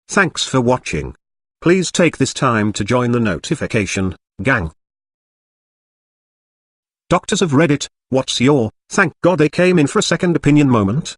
Thanks for watching. Please take this time to join the notification gang. Doctors of Reddit, what's your, thank God they came in for a second opinion moment?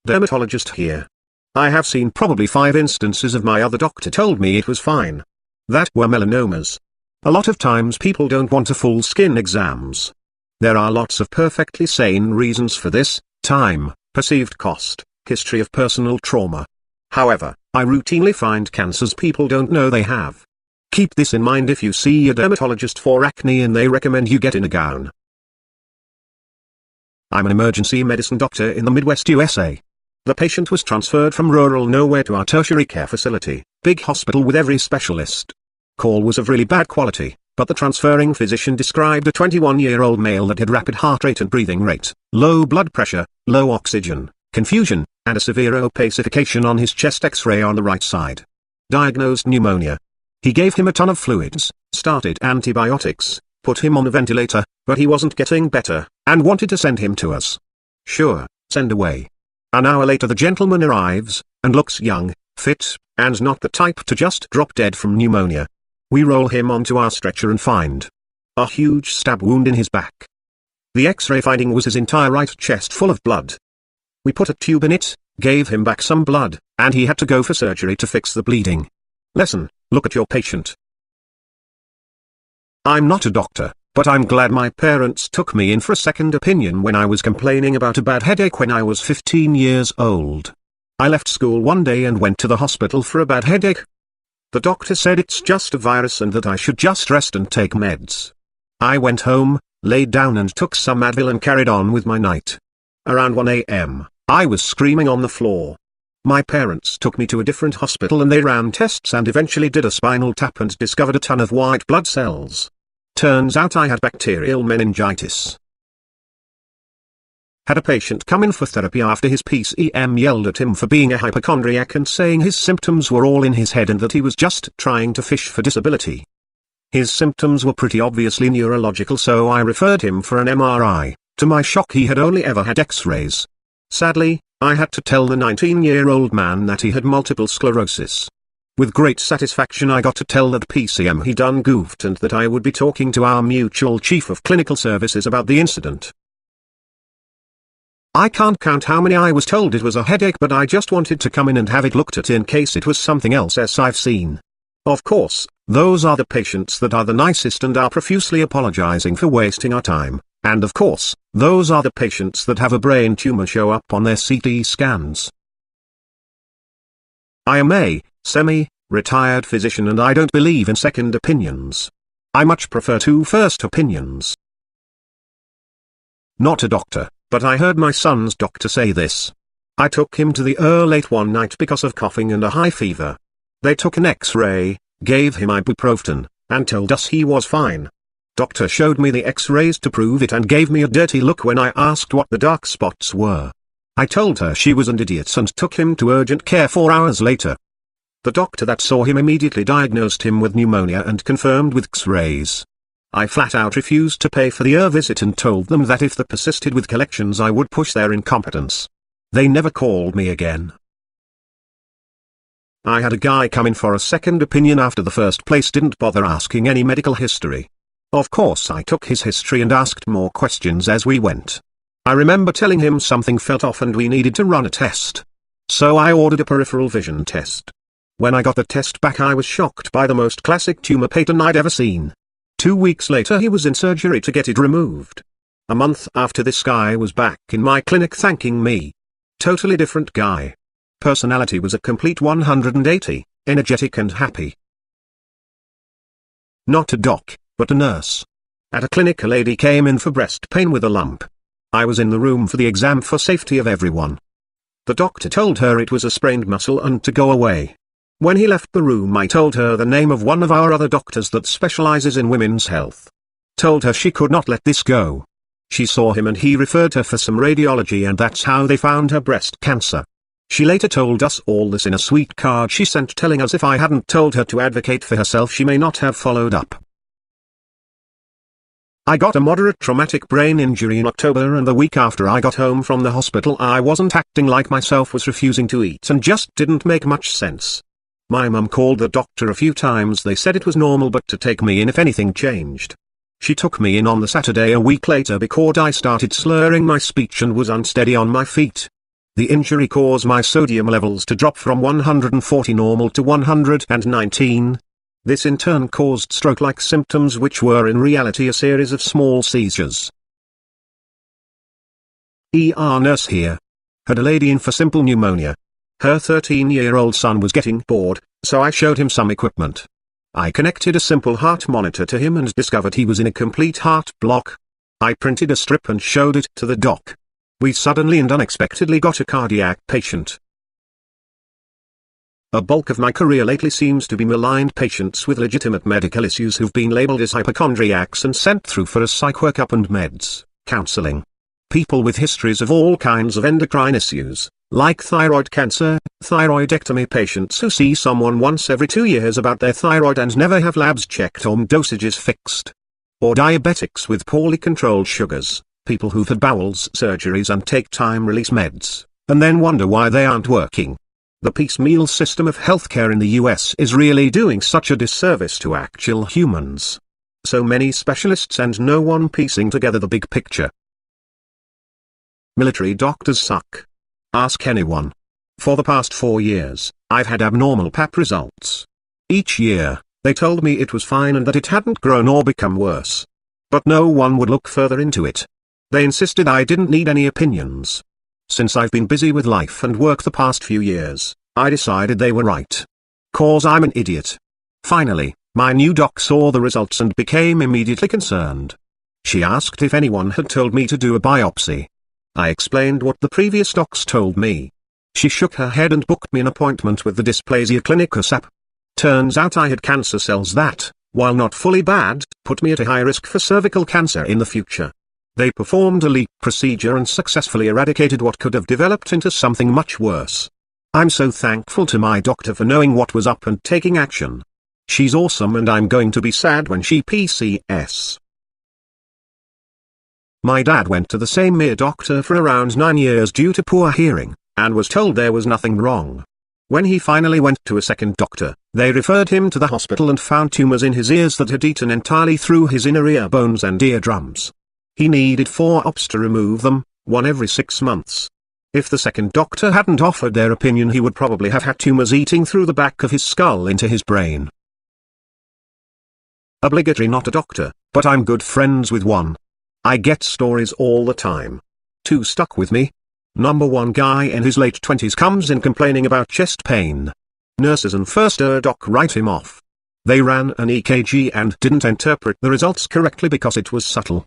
Dermatologist here. I have seen probably 5 instances of my other doctor told me it was fine. That were melanomas. A lot of times people don't want a full skin exams. There are lots of perfectly sane reasons for this: time, perceived cost, history of personal trauma. However, I routinely find cancers people don't know they have. Keep this in mind if you see a dermatologist for acne and they recommend you get in a gown. I'm an emergency medicine doctor in the Midwest USA. The patient was transferred from rural nowhere to our tertiary care facility, big hospital with every specialist. Call was of really bad quality, but the transferring physician described a 21-year-old male that had rapid heart rate and breathing rate, low blood pressure, low oxygen, confusion, and a severe opacification on his chest X-ray on the right side. Diagnosed pneumonia. He gave him a ton of fluids, started antibiotics, put him on a ventilator, but he wasn't getting better, and wanted to send him to us. Sure, send away. An hour later the gentleman arrives, and looks young, fit, and not the type to just drop dead from pneumonia. We roll him onto our stretcher and find a huge stab wound in his back. The X-ray finding was his entire right chest full of blood. We put a tube in it, gave him back some blood, and he had to go for surgery to fix the bleeding. Lesson: look at your patient. I'm not a doctor, but I'm glad my parents took me in for a second opinion when I was complaining about a bad headache when I was 15 years old. I left school one day and went to the hospital for a bad headache. The doctor said it's just a virus and that I should just rest and take meds. I went home, laid down and took some Advil and carried on with my night. Around 1 a.m., I was screaming on the floor. My parents took me to a different hospital and they ran tests and eventually did a spinal tap and discovered a ton of white blood cells. Turns out I had bacterial meningitis. Had a patient come in for therapy after his PCM yelled at him for being a hypochondriac and saying his symptoms were all in his head and that he was just trying to fish for disability. His symptoms were pretty obviously neurological, so I referred him for an MRI. To my shock, he had only ever had X-rays. Sadly, I had to tell the 19-year-old man that he had multiple sclerosis. With great satisfaction I got to tell that PCM he done goofed and that I would be talking to our mutual chief of clinical services about the incident. I can't count how many I was told it was a headache, but I just wanted to come in and have it looked at in case it was something else as I've seen. Of course, those are the patients that are the nicest and are profusely apologizing for wasting our time. And of course, those are the patients that have a brain tumor show up on their CT scans. I am a semi-retired physician and I don't believe in second opinions. I much prefer 2 first opinions. Not a doctor, but I heard my son's doctor say this. I took him to the ER late one night because of coughing and a high fever. They took an X-ray, gave him ibuprofen, and told us he was fine. Doctor showed me the X-rays to prove it and gave me a dirty look when I asked what the dark spots were. I told her she was an idiot and took him to urgent care 4 hours later. The doctor that saw him immediately diagnosed him with pneumonia and confirmed with X-rays. I flat out refused to pay for the ER visit and told them that if they persisted with collections I would push their incompetence. They never called me again. I had a guy come in for a second opinion after the first place didn't bother asking any medical history. Of course I took his history and asked more questions as we went. I remember telling him something felt off and we needed to run a test. So I ordered a peripheral vision test. When I got the test back I was shocked by the most classic tumor pattern I'd ever seen. 2 weeks later he was in surgery to get it removed. A month after this guy was back in my clinic thanking me. Totally different guy. Personality was a complete 180, energetic and happy. Not a doc, but a nurse. At a clinic a lady came in for breast pain with a lump. I was in the room for the exam for safety of everyone. The doctor told her it was a sprained muscle and to go away. When he left the room I told her the name of one of our other doctors that specializes in women's health. Told her she could not let this go. She saw him and he referred her for some radiology and that's how they found her breast cancer. She later told us all this in a sweet card she sent telling us if I hadn't told her to advocate for herself she may not have followed up. I got a moderate traumatic brain injury in October, and the week after I got home from the hospital I wasn't acting like myself, was refusing to eat, and just didn't make much sense. My mum called the doctor a few times. They said it was normal but to take me in if anything changed. She took me in on the Saturday a week later because I started slurring my speech and was unsteady on my feet. The injury caused my sodium levels to drop from 140 normal to 119. This in turn caused stroke-like symptoms, which were in reality a series of small seizures. ER nurse here. Had a lady in for simple pneumonia. Her 13-year-old son was getting bored, so I showed him some equipment. I connected a simple heart monitor to him and discovered he was in a complete heart block. I printed a strip and showed it to the doc. We suddenly and unexpectedly got a cardiac patient. A bulk of my career lately seems to be maligned patients with legitimate medical issues who've been labeled as hypochondriacs and sent through for a psych workup and meds, counseling. People with histories of all kinds of endocrine issues, like thyroid cancer, thyroidectomy patients who see someone once every 2 years about their thyroid and never have labs checked or dosages fixed. Or diabetics with poorly controlled sugars, people who've had bowels surgeries and take time-release meds, and then wonder why they aren't working. The piecemeal system of healthcare in the US is really doing such a disservice to actual humans. So many specialists and no one piecing together the big picture. Military doctors suck. Ask anyone. For the past 4 years, I've had abnormal pap results. Each year, they told me it was fine and that it hadn't grown or become worse. But no one would look further into it. They insisted I didn't need any opinions. Since I've been busy with life and work the past few years, I decided they were right. 'Cause I'm an idiot. Finally, my new doc saw the results and became immediately concerned. She asked if anyone had told me to do a biopsy. I explained what the previous docs told me. She shook her head and booked me an appointment with the Dysplasia Clinic ASAP. Turns out I had cancer cells that, while not fully bad, put me at a high risk for cervical cancer in the future. They performed a leak procedure and successfully eradicated what could have developed into something much worse. I'm so thankful to my doctor for knowing what was up and taking action. She's awesome, and I'm going to be sad when she PCS. My dad went to the same ear doctor for around 9 years due to poor hearing, and was told there was nothing wrong. When he finally went to a second doctor, they referred him to the hospital and found tumors in his ears that had eaten entirely through his inner ear bones and eardrums. He needed 4 ops to remove them, 1 every 6 months. If the second doctor hadn't offered their opinion, he would probably have had tumors eating through the back of his skull into his brain. Obligatory not a doctor, but I'm good friends with one. I get stories all the time. 2 stuck with me. Number 1, guy in his late 20s comes in complaining about chest pain. Nurses and first aid doc write him off. They ran an EKG and didn't interpret the results correctly because it was subtle.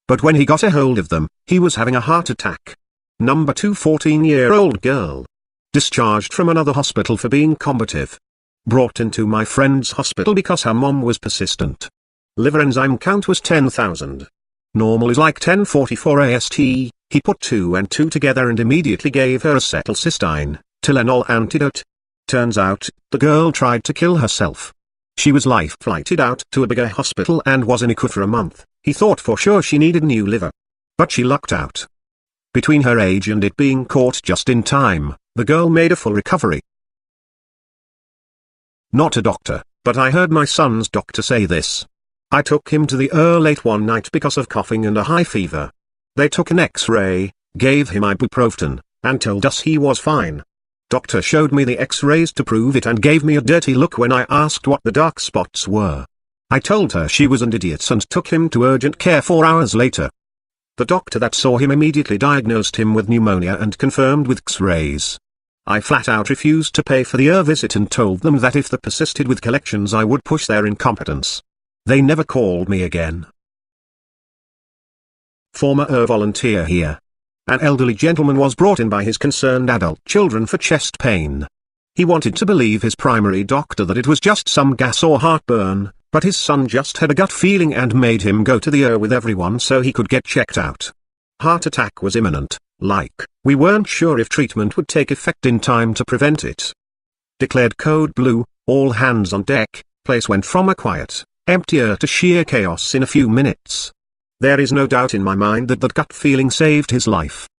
But when he got a hold of them, he was having a heart attack. Number 2, 14-year-old girl. Discharged from another hospital for being combative. Brought into my friend's hospital because her mom was persistent. Liver enzyme count was 10,000. Normal is like 1044 AST. He put 2 and 2 together and immediately gave her acetylcysteine, Tylenol antidote. Turns out, the girl tried to kill herself. She was life-flighted out to a bigger hospital and was in ICU for a month. He thought for sure she needed new liver. But she lucked out. Between her age and it being caught just in time, the girl made a full recovery. Not a doctor, but I heard my son's doctor say this. I took him to the ER late one night because of coughing and a high fever. They took an X-ray, gave him ibuprofen, and told us he was fine. Doctor showed me the X-rays to prove it and gave me a dirty look when I asked what the dark spots were. I told her she was an idiot and took him to urgent care 4 hours later. The doctor that saw him immediately diagnosed him with pneumonia and confirmed with X-rays. I flat out refused to pay for the ER visit and told them that if they persisted with collections I would push their incompetence. They never called me again. Former ER volunteer here. An elderly gentleman was brought in by his concerned adult children for chest pain. He wanted to believe his primary doctor that it was just some gas or heartburn, but his son just had a gut feeling and made him go to the ER with everyone so he could get checked out. Heart attack was imminent, like, we weren't sure if treatment would take effect in time to prevent it. Declared code blue, all hands on deck, place went from a quiet, empty ER to sheer chaos in a few minutes. There is no doubt in my mind that that gut feeling saved his life.